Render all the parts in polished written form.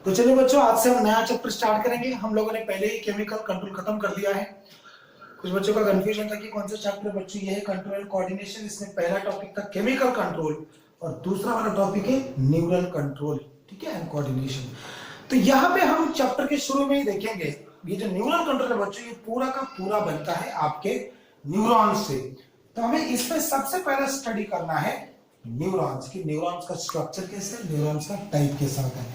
तो चलिए बच्चों, आज से हम नया चैप्टर स्टार्ट करेंगे। हम लोगों ने पहले ही केमिकल कंट्रोल खत्म कर दिया है। कुछ बच्चों का कंफ्यूजन था कि कौन सा चैप्टर बच्चों ये है कंट्रोल एंड कोऑर्डिनेशन। इसमें पहला टॉपिक था केमिकल कंट्रोल और दूसरा वाला टॉपिक है न्यूरल कंट्रोल, ठीक है, एंड कोऑर्डिनेशन। तो यहाँ पे हम चैप्टर के शुरू में ही देखेंगे ये जो न्यूरल कंट्रोल है बच्चों, ये पूरा का पूरा बनता है आपके न्यूरॉन्स से। तो हमें इसमें सबसे पहले स्टडी करना है न्यूरॉन्स की, न्यूरॉन्स का स्ट्रक्चर कैसे, न्यूरॉन्स का टाइप के साथ है।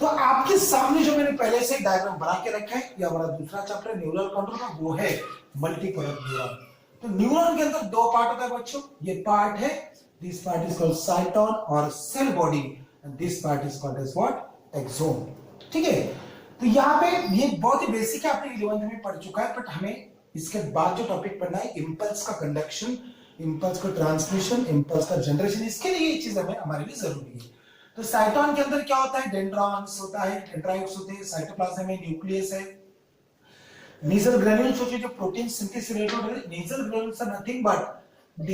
तो आपके सामने जो मैंने पहले से डायग्राम बना के रखा है, ये हमारा दूसरा चैप्टर न्यूरल कंट्रोल का, वो है मल्टीपोलर न्यूरॉन। तो न्यूरॉन के अंदर दो पार्ट होता है बच्चों। ये पार्ट है, this part is called cyton और cell body, and this part is called as what, axon, ठीक है। तो यहाँ पे ये बहुत ही बेसिक है, आपने 11th में पढ़ चुका है, बट हमें इसके बाद जो टॉपिक पढ़ना है इम्पल्स का कंडक्शन, इम्पल्स का ट्रांसमिशन, इम्पल्स का जनरेशन, इसके लिए ये चीज हमारे लिए जरूरी है। तो साइटोन के अंदर क्या होता है, डेंड्रॉन्स होता है, डेंड्राइट्स होते हैं, साइटोप्लाज्म है, न्यूक्लियस है, नेजल ग्रैन्यूल्स होते हैं जो प्रोटीन सिंथेसिस से रिलेटेड होते हैं। Nissl granules are nothing but the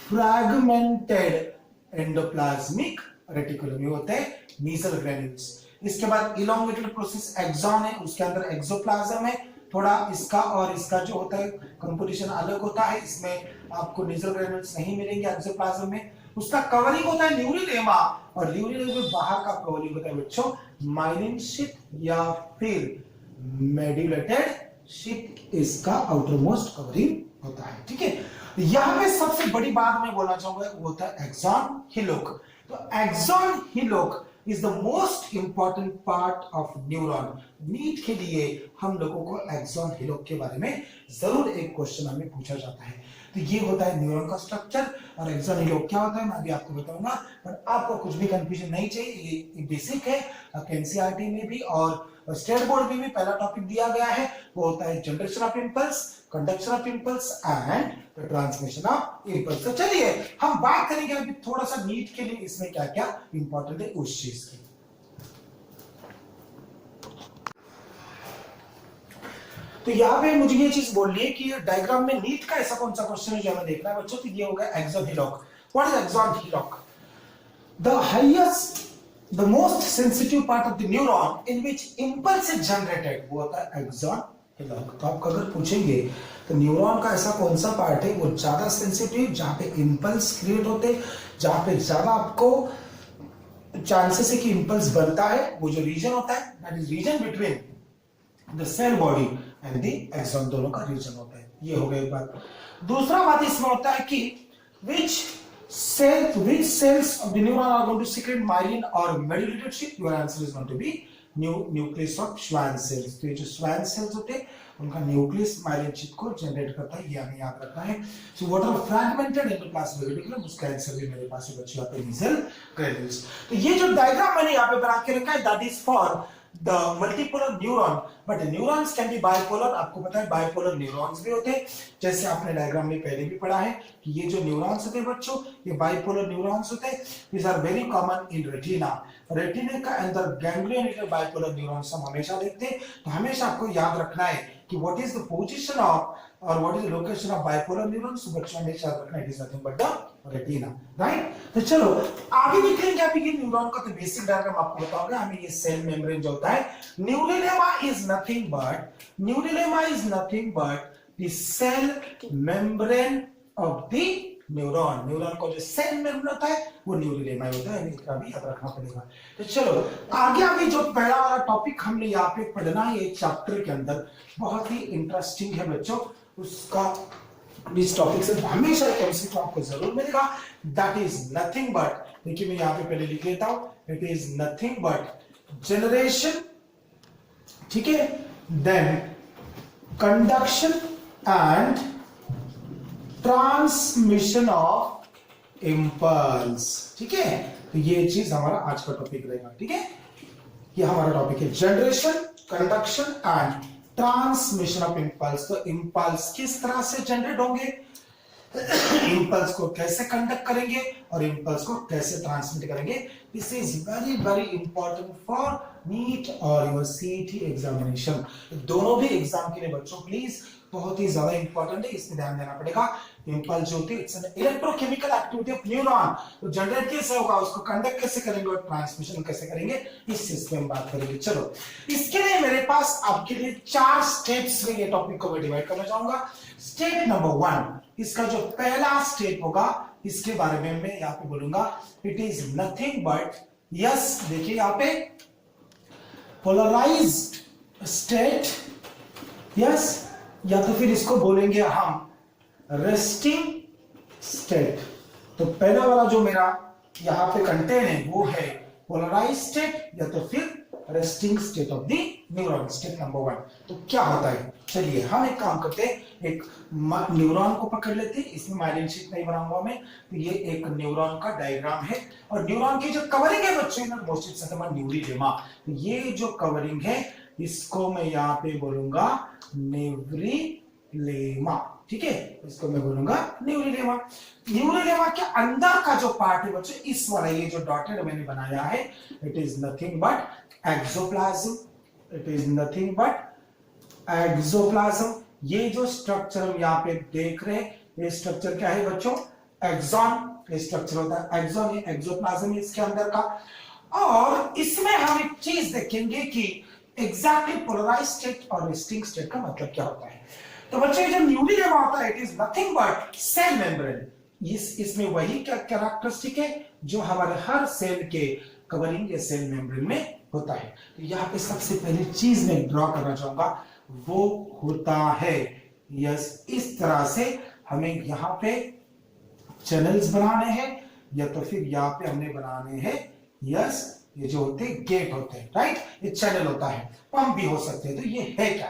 fragmented endoplasmic reticulum, ये होते हैं नेजल ग्रैन्यूल्स। इसके बाद इलोंगेटेड प्रोसेस एक्सॉन है, उसके अंदर एक्सोप्लाज्म है। थोड़ा इसका और इसका जो होता है कंपोजिशन अलग होता है, इसमें आपको नेजल ग्रैन्यूल्स नहीं मिलेंगे एक्सोप्लाज्म में। उसका कवरिंग होता है न्यूरिलेमा, और न्यूरिलेमा में बाहर का कवरिंग होता है बच्चों माइलिन शीथ या फिर मेड्यूलेटेड शीथ, इसका आउटर मोस्ट कवरिंग होता है, ठीक है। यहां पे सबसे बड़ी बात मैं बोलना चाहूंगा वो होता है एक्सॉन हिलोक। तो axon hillock is the most important part of neuron। NEET के लिए हम लोगों को एक्सॉन हिलोक के बारे में जरूर एक क्वेश्चन हमें पूछा जाता है। तो ये होता है न्यूरॉन का स्ट्रक्चर, और एक्सॉन हिलोक क्या होता है मैं अभी आपको बताऊंगा, पर आपको कुछ भी कंफ्यूजन नहीं चाहिए, ये बेसिक है। आपके एनसीईआरटी में भी और स्टेट बोर्ड में भी पहला टॉपिक दिया गया है, वो होता है generation of impulse, conduction of impulse and the transmission of impulse. तो चलिए हम बात करेंगे अभी थोड़ा सा नीट के लिए इसमें क्या क्या इंपॉर्टेंट है उस चीज की। तो यहाँ पे मुझे ये चीज बोलनी है कि डायग्राम में नीट का ऐसा कौन सा क्वेश्चन है जो हमें देखना है बच्चों। तो ये होगा axon hillock. What is axon hillock? The highest, the most sensitive part of the neuron in which impulse is generated, वो होता है एक्सॉन हिलोक। तो आपको अगर पूछेंगे तो न्यूरॉन का ऐसा कौन सा पार्ट है वो ज्यादा सेंसिटिव, जहां पे इंपल्स क्रिएट होते हैं, जहां पे ज्यादा आपको चांसेस है कि इंपल्स बनता है, वो जो रीजन होता है that is region between the cell body and the axon, दोनों का रीजन होता है। ये हो गई एक बात। दूसरा बात इसमें होता है कि which cells of the neuron are going to secrete myelin or medullated sheath? Your answer is going to be nucleus of Schwann cells। तो ये जो Schwann cells होते हैं उनका न्यूक्लियस माइलिन शीथ को जनरेट करता है, ये हमें याद रखना है। So what are fragmented endoplasmic reticulum, उसका आंसर भी मेरे पास है बच्चों यहाँ पे नेजल ग्रैन्यूल्स। तो ये जो डायग्राम मैंने यहाँ पे बना के रखा है that is for the multipolar neuron, but neurons can be bipolar। आपको पता है bipolar neurons भी होते हैं, जैसे आपने डायग्राम में पहले भी पढ़ा है कि ये जो न्यूरॉन्स होते हैं बच्चों, ये bipolar neurons होते हैं। These are very common in retina। Retina का अंदर गैंग्लियोनेटेड bipolar neurons हम हमेशा देखते हैं। तो हमेशा आपको याद रखना है कि what is the position of और what is the location of bipolar neurons। बच्चों हमेशा याद रखना, it is nothing but the retina, right. तो चलो आगे देखेंगे अभी ये न्यूरॉन का। तो बेसिक डायग्राम आपको बताऊंगा हमें। ये सेल मेम्ब्रेन जो होता है, neurilemma is nothing but the cell membrane of the neuron. Neuron का जो सेल मेम्ब्रेन होता है वो न्यूरिलेमा होता है, इसका भी याद रखना पड़ेगा। तो चलो आगे अभी जो पहला वाला टॉपिक हमने यहाँ पे पढ़ना है ये चैप्टर के अंदर, बहुत ही इंटरेस्टिंग है बच्चों। उसका इस टॉपिक से हमेशा एक एमसीक्यू आपको जरूर मिलेगा। दैट इज नथिंग बट, देखिए मैं यहाँ पे पहले लिख लेता हूं, it is nothing but generation, ठीक है, then conduction and transmission of impulse, ठीक है। तो ये चीज हमारा आज का टॉपिक रहेगा, ठीक है। ये हमारा टॉपिक है generation, conduction and transmission of impulse. तो इंपल्स किस तरह से जनरेट होंगे, इंपल्स को कैसे कंडक्ट करेंगे और इंपल्स को कैसे ट्रांसमिट करेंगे, this is very very important for NEET और योर सीईटी एग्जामिनेशन। दोनों भी एग्जाम के लिए बच्चों प्लीज बहुत ही ज्यादा इंपॉर्टेंट है, इसमें ध्यान देना पड़ेगा। इंपल्स जो होती है it's an electrochemical activity of neuron. तो जनरेट कैसे होगा, उसको कंडक्ट कैसे करेंगे और ट्रांसमिशन कैसे करेंगे, इस चीज पे हम बात करेंगे। चलो इसके लिए मेरे पास आपके लिए 4 स्टेप्स में ये टॉपिक को मैं डिवाइड करना चाहूंगा। स्टेप नंबर 1, इसका जो पहला स्टेप होगा इसके बारे में मैं यहां पे बोलूंगा, it is nothing but, yes देखिए यहां पे पोलराइज्ड स्टेट, यस, या तो फिर इसको बोलेंगे हम रेस्टिंग स्टेट। तो पहला वाला जो मेरा यहां पे कंटेन है वो है पोलराइज्ड स्टेट या तो फिर resting state of the neuron, step number 1। तो क्या होता है, चलिए हम एक काम करते हैं, एक न्यूरॉन को पकड़ लेते हैं, इसमें माइलिन शीट नहीं बनाऊंगा मैं। तो ये एक न्यूरॉन का डायग्राम है और न्यूरॉन की जो कवरिंग है बच्चों न्यूरिलेमा। तो ये जो कवरिंग है इसको मैं यहाँ पे बोलूंगा न्यूरिलेमा, ठीक है, इसको मैं बोलूंगा न्यूरिलेमा। न्यूरिलेमा के अंदर का जो पार्ट है बच्चों, इस वाला ये जो डॉटेड मैंने बनाया है, it is nothing but axoplasm, it is nothing but axoplasm. ये जो स्ट्रक्चर हम यहाँ पे देख रहे हैं, ये स्ट्रक्चर क्या है बच्चों, एक्सॉन, ये स्ट्रक्चर होता है एक्सॉन, ये एक्सोप्लाज्म है इसके अंदर का। और इसमें हम एक चीज देखेंगे कि एग्जैक्टली पोलराइज्ड स्टेट और रेस्टिंग स्टेट का मतलब क्या होता है। तो बच्चों जो न्यूरिलेमा होता है, it is nothing but cell membrane. इसमें वही क्या कैरेक्टरिस्टिक है जो हमारे हर सेल के कवरिंग या सेल मेम्ब्रेन में होता है। तो यहाँ पे सबसे पहली चीज मैं ड्रॉ करना चाहूंगा वो होता है, यस, इस तरह से हमें यहाँ पे चैनल्स बनाने हैं या तो फिर यहाँ पे हमने बनाने हैं, यस, ये जो होते हैं गेट होते हैं, राइट, ये चैनल होता है, पंप भी हो सकते हैं। तो ये है क्या,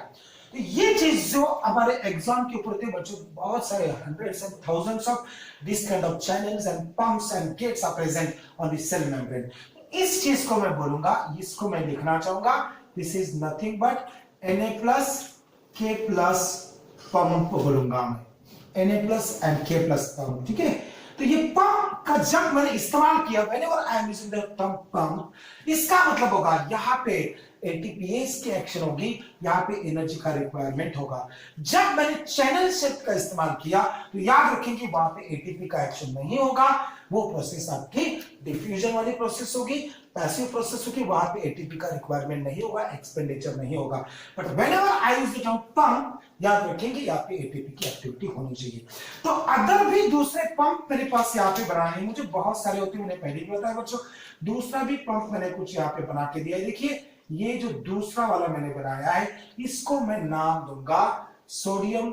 तो ये चीज जो हमारे एग्जाम के ऊपर थे बच्चों, बहुत सारे hundreds and thousands of this kind of channels and pumps and gates are present on the cell membrane। इस चीज को मैं बोलूंगा, इसको मैं लिखना चाहूंगा, this is nothing but Na plus K plus pump बोलूंगा मैं, Na plus and K plus pump, ठीक है। तो ये पंप का जब मैंने इस्तेमाल किया, whenever I am using the term pump, इसका मतलब होगा यहाँ पे एटीपीएस की एक्शन होगी, यहाँ पे एनर्जी का रिक्वायरमेंट होगा। जब मैंने चैनल शिफ्ट का इस्तेमाल किया तो याद रखें कि वहां पे एटीपी का एक्शन नहीं होगा, वो प्रोसेस आपकी डिफ्यूजन वाली प्रोसेस होगी, पैसिव प्रोसेस होगी, वहां पे एटीपी का रिक्वायरमेंट नहीं होगा, एक्सपेंडिचर नहीं होगा। But whenever I use the term pump, याद रखेंगे यहाँ पे एटीपी की एक्टिविटी होनी चाहिए। तो अदर भी दूसरे पंप मेरे पास यहाँ पे बनाने हैं, मुझे बहुत सारे होते हैं, मैंने पहले भी बताया बच्चों। दूसरा भी पंप मैंने कुछ यहाँ पे बना के दिया है, देखिए ये जो दूसरा वाला मैंने बनाया है, इसको मैं नाम दूंगा सोडियम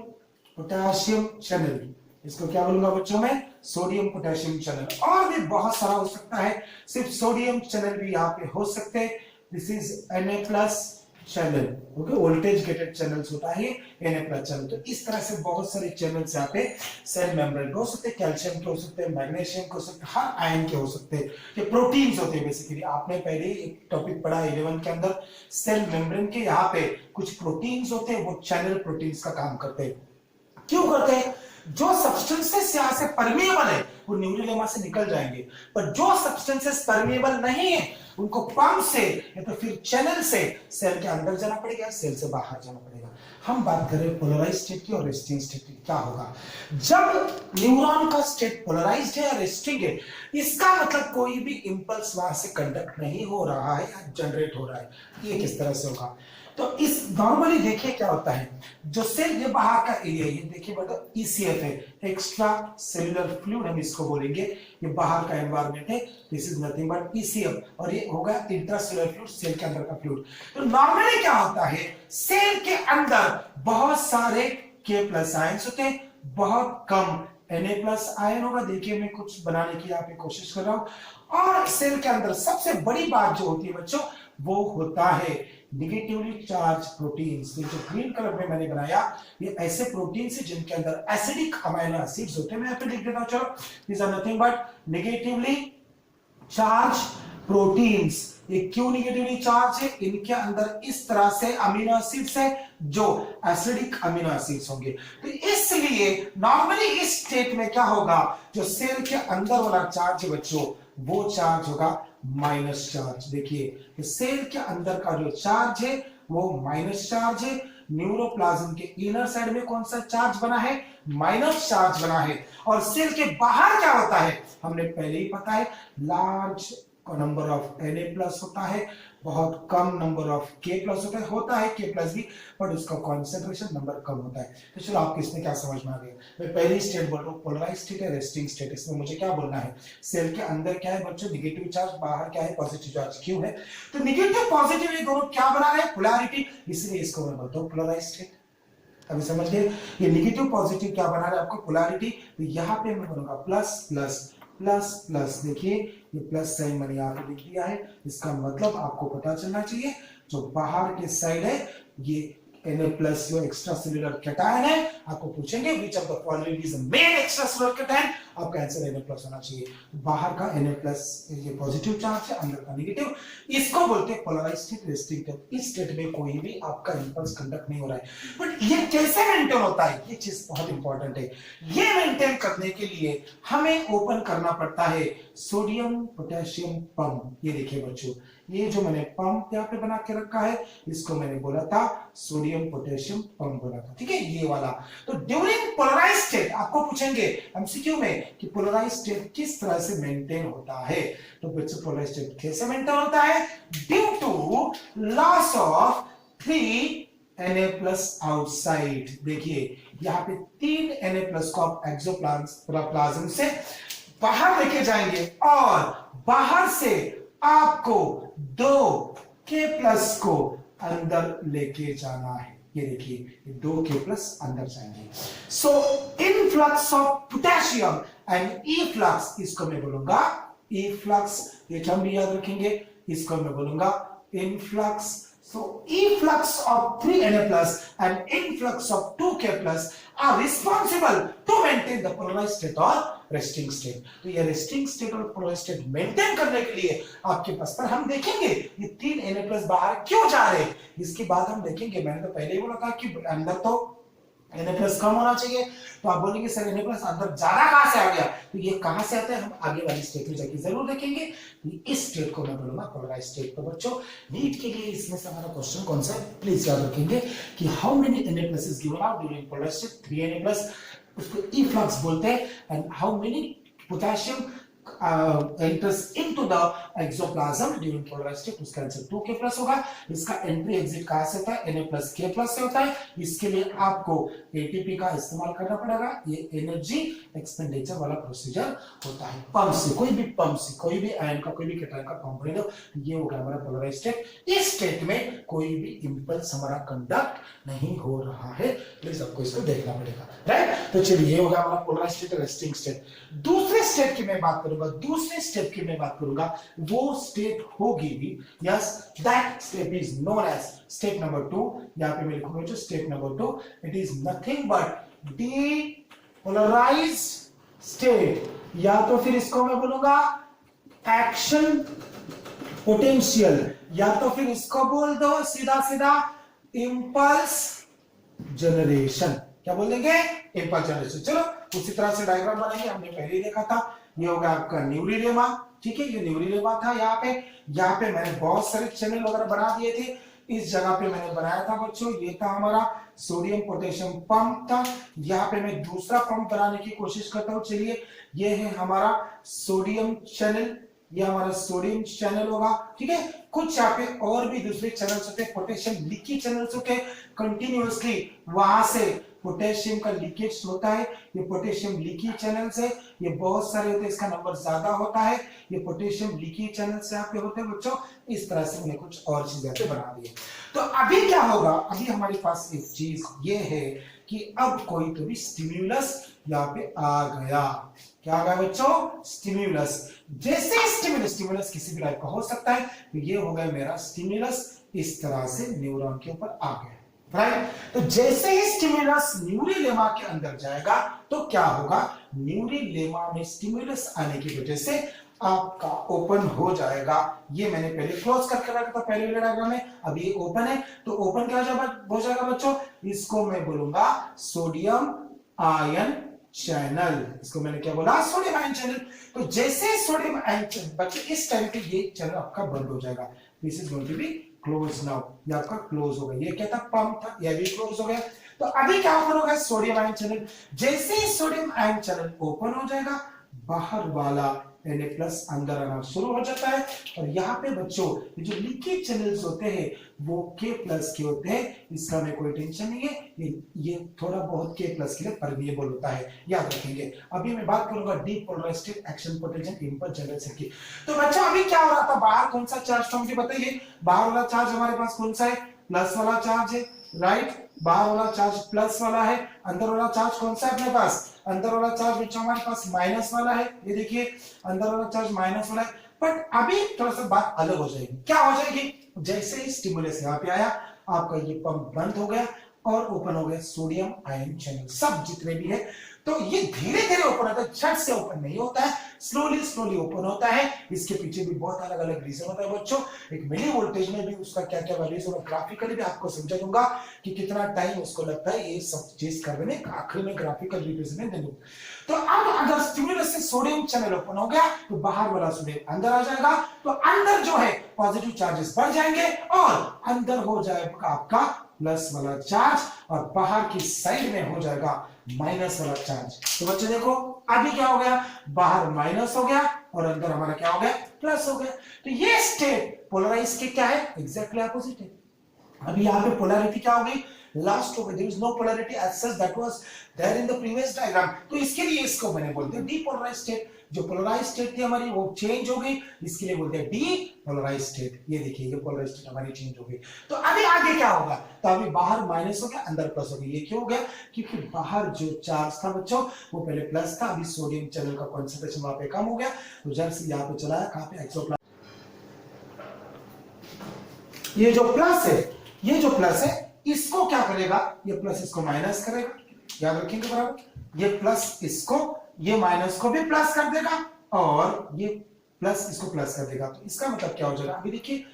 पोटेशियम चैनल। इसको क्या बोलूंगा बच्चों में, सोडियम पोटेशियम चैनल। और भी बहुत सारा हो सकता है, सिर्फ सोडियम चैनल भी यहाँ पे हो सकते हैं। This is Na plus channel, okay, voltage gated channels होता है Na प्लस चैनल। तो इस तरह से बहुत सारे चैनल्स यहाँ पे सेल मेम्ब्रेन के हो सकते हैं, कैल्शियम के हो सकते हैं, मैग्नीशियम के हो सकते हैं, हर आयन के हो सकते हैं। ये प्रोटीन्स होते हैं बेसिकली। आपने पहले एक टॉपिक पढ़ा 11 के अंदर, सेल मेम्ब्रेन के यहाँ पे कुछ प्रोटीन्स होते हैं, वो चैनल प्रोटीन्स का काम करते हैं। क्यों करते हैं, जो सब्सटेंसेस यहां से परमिएबल है वो न्यूरिलेमा से निकल जाएंगे, पर जो सब्सटेंसेस परमिएबल नहीं है उनको पंप से या तो फिर चैनल से सेल के अंदर जाना पड़ेगा, सेल से बाहर जाना पड़ेगा। हम बात करें पोलराइज्ड स्टेट की और रेस्टिंग स्टेट की। क्या होगा जब न्यूरॉन का स्टेट पोलराइज्ड है या रेस्टिंग है, इसका मतलब कोई भी इंपल्स वहां से कंडक्ट नहीं हो रहा है या जनरेट हो रहा है। ये किस तरह से होगा, तो इस नॉर्मली देखिए क्या होता है, जो सेल ये बाहर का एरिया, ये देखिए बेटा ECF है, एक्स्ट्रा सेल्यूलर फ्लूइड हम इसको बोलेंगे, ये बाहर का एनवायरनमेंट है, this is nothing but ECF, और ये होगा इंट्रासेल्यूलर फ्लूइड, सेल के अंदर का फ्लूइड। तो नॉर्मली क्या होता है, सेल के अंदर बहुत सारे K प्लस आयंस होते हैं, बहुत कम Na प्लस आयन होगा। देखिए मैं कुछ बनाने की यहाँ पे कोशिश कर रहा हूं। और सेल के अंदर सबसे बड़ी बात जो होती है बच्चों, वो होता है निगेटिवली चार्ज प्रोटीन्स। जो ग्रीन कलर में मैंने बनाया, ये ऐसे प्रोटीन्स हैं जिनके अंदर एसिडिक अमीनो एसिड्स होते हैं। मैं यहाँ पे लिख देता हूं, चलो, these are nothing but negatively charge proteins. ये क्यों निगेटिवली चार्ज है, इनके अंदर इस तरह से अमीनो एसिड्स है जो एसिडिक अमीनो एसिड्स होंगे। तो इसलिए नॉर्मली इस स्टेट में क्या होगा, जो सेल के अंदर वाला चार्ज है बच्चों, वो चार्ज होगा माइनस चार्ज। देखिए सेल के अंदर का जो चार्ज है वो माइनस चार्ज है, न्यूरोप्लाज्म के इनर साइड में कौन सा चार्ज बना है, माइनस चार्ज बना है। और सेल के बाहर क्या होता है, हमने पहले ही पता है, लार्ज नंबर ऑफ Na+ होता है, बहुत कम नंबर ऑफ K+ होता है K+ भी, बट उसका कॉन्सेंट्रेशन नंबर कम होता है। तो चलो आपको इसमें क्या समझ में आ गया, मैं पहली स्टेट बोल रहा हूँ पोलराइज स्टेट है, रेस्टिंग स्टेट। इसमें मुझे क्या बोलना है, सेल के अंदर क्या है बच्चों, नेगेटिव चार्ज, बाहर क्या है, पॉजिटिव चार्ज, क्यों है, तो नेगेटिव पॉजिटिव ये दोनों क्या बना रहे हैं, पोलैरिटी, इसलिए इसको मैं बोलता हूँ पोलराइज स्टेट। अभी समझ गए, ये नेगेटिव पॉजिटिव क्या बना रहा है आपको, पोलैरिटी। तो यहाँ पे मैं बोलूंगा प्लस प्लस प्लस प्लस, देखिए ये प्लस साइन मैंने यहाँ पे लिख दिया है, इसका मतलब आपको पता चलना चाहिए जो बाहर के साइड है ये Na+ जो एक्स्ट्रा सेल्यूलर कैटायन है, आपको पूछेंगे which of the following is the main extra cellular cation, आपका आंसर Na+ होना चाहिए। बाहर का Na+ ये पॉजिटिव चार्ज है, अंदर का नेगेटिव, इसको बोलते हैं पोलराइज्ड स्टेट, रेस्टिंग स्टेट। इस स्टेट में कोई भी आपका इंपल्स कंडक्ट नहीं हो रहा है, बट ये कैसे मेंटेन होता है, ये चीज बहुत इंपॉर्टेंट है। ये मेंटेन करने के लिए हमें ओपन करना पड़ता है सोडियम पोटेशियम पंप। ये देखिए बच्चों, ये जो मैंने पंप यहाँ पे बना के रखा है, इसको मैंने बोला था सोडियम पोटेशियम पंप बोला था, ठीक है, ये वाला। तो ड्यूरिंग पोलराइज्ड स्टेट आपको पूछेंगे एमसीक्यू में कि पोलराइज्ड स्टेट किस तरह से मेंटेन होता है। तो बच्चों पोलराइज्ड स्टेट कैसे मेंटेन होता है, due to loss of 3 Na+ outside. देखिए यहाँ पे 3 Na+ को आप एक्सोप्लाज्म से बाहर लेके जाएंगे और बाहर से आपको 2 K+ को अंदर लेके जाना है। ये देखिए 2 K+ अंदर जाएंगे। So influx of potassium and efflux, इसको मैं बोलूंगा इफ्लक्स, ये टर्म भी याद रखेंगे, इसको मैं बोलूंगा influx. So efflux of 3 Na+ and influx of 2 K+ are responsible to maintain the polarized state or resting state. तो ये resting state और polarized state maintain करने के लिए आपके पास, पर हम देखेंगे ये 3 Na+ बाहर क्यों जा रहे हैं, इसकी बात हम देखेंगे। मैंने तो पहले ही बोला था कि अंदर तो Na+ कम होना चाहिए, तो आप बोलेंगे सर Na+ अंदर जाना कहां से आ गया, तो ये कहां से आता है हम आगे वाली स्टेट में जाके जरूर देखेंगे। इस स्टेट को मैं बोलूंगा पोलराइज्ड स्टेट। तो बच्चों नीट के लिए इसमें से हमारा क्वेश्चन कौन सा है, प्लीज याद रखेंगे कि how many Na+ is given out during polarized state, 3 Na+, उसको इफ्लक्स बोलते हैं, and how many potassium enters into the exoplasm during polarized state, उसका आंसर 2 K+ होगा। इसका एंट्री एग्जिट कहां से होता है, Na+ K+ से होता है। इसके लिए आपको एटीपी का इस्तेमाल करना पड़ेगा, ये एनर्जी एक्सपेंडिचर वाला प्रोसीजर होता है। पंप से, कोई भी पंप से, कोई भी आयन का, कोई भी कैटायन का पंप ले लो, ये हो गया हमारा पोलराइज्ड स्टेट। इस स्टेट में कोई भी इंपल्स हमारा कंडक्ट नहीं हो रहा है, प्लीज आपको इसको देखना पड़ेगा, राइट। तो चलिए ये होगा हमारा पोलराइज्ड स्टेट, रेस्टिंग स्टेट। दूसरे स्टेट की मैं बात करूंगा, दूसरे स्टेप की मैं बात करूंगा, वो स्टेट होगी भी, yes, that step is known as step number 2। यहां पे मैं लिखूंगा जो step number 2, it is nothing but depolarized state, या तो फिर इसको मैं बोलूंगा एक्शन पोटेंशियल, या तो फिर इसको बोल दो सीधा सीधा इंपल्स जनरेशन। क्या बोल देंगे, इंपल्स जनरेशन। चलो उसी तरह से डायग्राम बनाएंगे, हमने पहले ही देखा था। ये होगा आपका न्यूरिलेमा, ठीक है, ये न्यूरिलेमा था। यहाँ पे मैंने बहुत सारे चैनल वगैरह बना दिए थे। इस जगह पे मैंने बनाया था बच्चों, ये था हमारा सोडियम पोटेशियम पंप था। यहाँ पे मैं दूसरा पंप बनाने की कोशिश करता हूँ। चलिए ये है हमारा सोडियम चैनल, ये हमारा सोडियम चैनल होगा, ठीक है। कुछ यहाँ पे और भी दूसरे चैनल्स होते हैं, पोटेशियम लीकी चैनल्स होते हैं, कंटिन्यूअसली वहां से पोटेशियम का लीकेज होता है। ये पोटेशियम लीकी चैनल्स है, ये बहुत सारे होते हैं, इसका नंबर ज्यादा होता है। ये पोटेशियम लीकी चैनल्स यहाँ पे होते हैं बच्चों। इस तरह से मैंने कुछ और चीजें बना दी है। तो अभी क्या होगा, अभी हमारे पास एक चीज ये है कि अब कोई तो भी स्टिम्युलस यहाँ पे आ गया। क्या आ गया बच्चों, स्टिम्युलस। जैसे स्टिम्युलस किसी भी टाइप का हो सकता है, तो ये हो गया मेरा स्टिम्युलस, इस तरह से न्यूरॉन के ऊपर आ गया, राइट। तो जैसे ही स्टिम्युलस न्यूरिलेमा के अंदर जाएगा तो क्या होगा, न्यूरिलेमा में स्टिम्युलस आने की वजह से आपका ओपन हो जाएगा। ये मैंने पहले क्लोज करके रखा था पहले वाले डायग्राम में, अब ये ओपन है। तो ओपन क्या हो जाएगा बच्चों, इसको मैं बोलूंगा सोडियम आयन चैनल। इसको मैंने क्या बोला, सोडियम आयन चैनल। तो जैसे सोडियम आयन बच्चों इस टाइम पे ये चैनल आपका बंद हो जाएगा, this is going to be close now, ये आपका क्लोज हो गया। ये क्या था, पंप था, ये भी क्लोज हो गया। तो अभी क्या ओपन होगा, सोडियम आयन चैनल। जैसे ही सोडियम आयन चैनल ओपन हो जाएगा, बाहर वाला Na+ अंदर आना शुरू हो जाता है। और यहाँ पे बच्चों ये जो लीकेज चैनल्स होते हैं वो K+ के होते हैं, इसका में कोई टेंशन नहीं है। ये थोड़ा बहुत K+ के लिए परमिएबल होता है, याद रखेंगे। अभी मैं बात करूंगा depolarised action potential impulse generation की। तो बच्चों अभी क्या हो रहा था, बाहर कौन सा चार्ज था मुझे बताइए। बाहर वाला चार्ज हमारे पास कौन सा है, प्लस वाला चार्ज है, राइट। बाहर वाला चार्ज प्लस वाला है, अंदर वाला चार्ज कौन सा है अपने पास, अंदर वाला चार्ज बच्चों हमारे पास माइनस वाला है। ये देखिए अंदर वाला चार्ज माइनस वाला है। बट अभी थोड़ा सा बात अलग हो जाएगी। क्या हो जाएगी, जैसे ही स्टिमुलस यहाँ पे आया, आपका ये पंप बंद हो गया और ओपन हो गया सोडियम आयन चैनल, सब जितने भी है। तो ये धीरे धीरे ओपन होता है, झट से ओपन नहीं होता है, स्लोली स्लोली ओपन होता है। इसके पीछे भी बहुत अलग अलग रीजन होता है बच्चों। एक मिली वोल्टेज में भी उसका क्या क्या वैल्यूज होगा, ग्राफिकली भी आपको समझा दूंगा कि कितना टाइम उसको लगता है ये सब चीज करने में, आखिर में ग्राफिकल रिप्रेजेंटेशन देंगे। तो अब अगर स्टिमुलस से सोडियम चैनल ओपन हो गया तो बाहर वाला सोडियम अंदर आ जाएगा, तो अंदर जो है पॉजिटिव चार्जेस बढ़ जाएंगे और अंदर हो जाएगा आपका प्लस वाला चार्ज और बाहर की साइड में हो जाएगा माइनस वाला चार्ज। तो बच्चे देखो अभी क्या हो गया, बाहर माइनस हो गया और अंदर हमारा क्या हो गया, प्लस हो गया। तो ये स्टेट पोलराइज के क्या है, एग्जैक्टली अपोजिट है। अभी यहाँ पे पोलैरिटी क्या हो गई, लास्ट हो गई। There is no polarity as such that was there in the previous diagram. तो इसके लिए इसको मैंने बोलते हैं डीपोलराइज्ड स्टेट। जो पोलराइज्ड स्टेट थी हमारी वो चेंज हो गई, इसके लिए बोलते हैं डीपोलराइज्ड स्टेट। ये देखिए ये पोलराइज्ड स्टेट हमारी चेंज हो गई। तो अभी आगे क्या होगा, तो अभी बाहर माइनस हो गया, अंदर प्लस हो गया। ये क्यों हो गया, क्योंकि बाहर जो चार्ज था बच्चों वो पहले प्लस था, अभी सोडियम चैनल का कंसंट्रेशन वहां पे कम हो गया, तो जब से यहाँ पे चला है कहां पे, एक्सोप्लाज्म। ये जो प्लस है, ये जो प्लस है इसको क्या करेगा, ये प्लस इसको माइनस करेगा, याद रखेंगे बराबर। ये प्लस इसको, ये माइनस को भी प्लस कर देगा और ये प्लस इसको प्लस कर देगा। तो इसका मतलब क्या हो जाएगा, अभी देखिए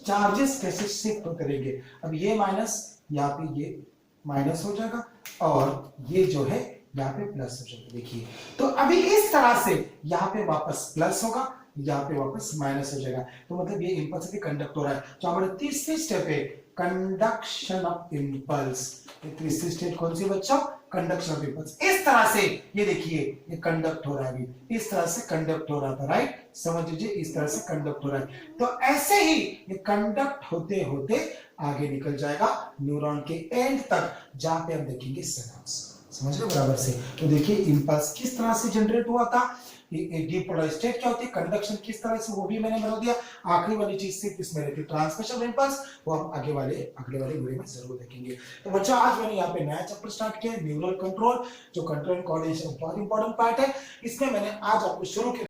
चार्जेस कैसे शिफ्ट होते रहेंगे। अब ये माइनस, यहाँ पे ये माइनस हो जाएगा और ये जो है यहाँ पे प्लस हो जाएगा। देखिए तो अभी इस तरह से यहाँ पे वापस प्लस होगा, यहाँ पे वापस माइनस हो जाएगा। तो मतलब ये इंपल्स भी कंडक्ट हो रहा है। तो हमारे तीसरी स्टेप है कंडक्शन ऑफ इंपल्स। तीसरी स्टेट कौन सी बच्चों, कंडक्शन ऑफ इंपल्स। इस तरह से ये देखिए ये कंडक्ट हो रहा है, अभी इस तरह से कंडक्ट हो रहा था, राइट, समझ लीजिए इस तरह से कंडक्ट हो रहा है। तो ऐसे ही ये कंडक्ट होते होते आगे निकल जाएगा न्यूरॉन के एंड तक, जहां पे हम देखेंगे सिनेप्स। समझ रहे बराबर से। तो देखिए इंपल्स किस तरह से जनरेट हुआ था, डीपोलराइज्ड स्टेट क्या होती है, कंडक्शन किस तरह से, वो भी मैंने बता दिया। आखिरी वाली चीज सिर्फ इसमें रहती है ट्रांसमिशन इंपल्स, वो हम अगले वाले वीडियो में जरूर देखेंगे। तो बच्चों आज मैंने यहाँ पे नया चैप्टर स्टार्ट किया है न्यूरल कंट्रोल, जो कंट्रोल कोऑर्डिनेशन बहुत इंपॉर्टेंट पार्ट है। इसमें मैंने आज आपको शुरू किया,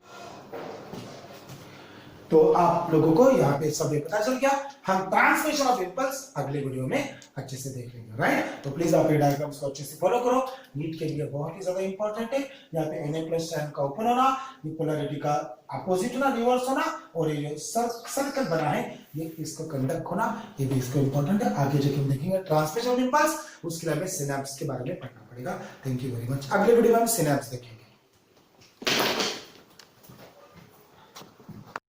तो आप लोगों को यहाँ पे सब पता चल गया। हम ट्रांसमिशन ऑफ इंपल्स अगले वीडियो में अच्छे से देख लेंगे, राइट। तो प्लीज आप ये डायग्राम्स को अच्छे से फॉलो करो, नीट के लिए बहुत ही ज्यादा इंपॉर्टेंट है। यहाँ पे Na+ चैन का ओपन होना, ये पोलैरिटी का अपोजिट होना, रिवर्स होना, और ये जो सर्कल बना है ये इसको कंडक्ट होना, ये भी इसको इंपॉर्टेंट है। आगे जो हम देखेंगे ट्रांसमिशन ऑफ इंपल्स, उसके लिए हमें सिनेप्स के बारे में पढ़ना पड़ेगा। Thank you very much. अगले वीडियो में हम सिनेप्स देखेंगे।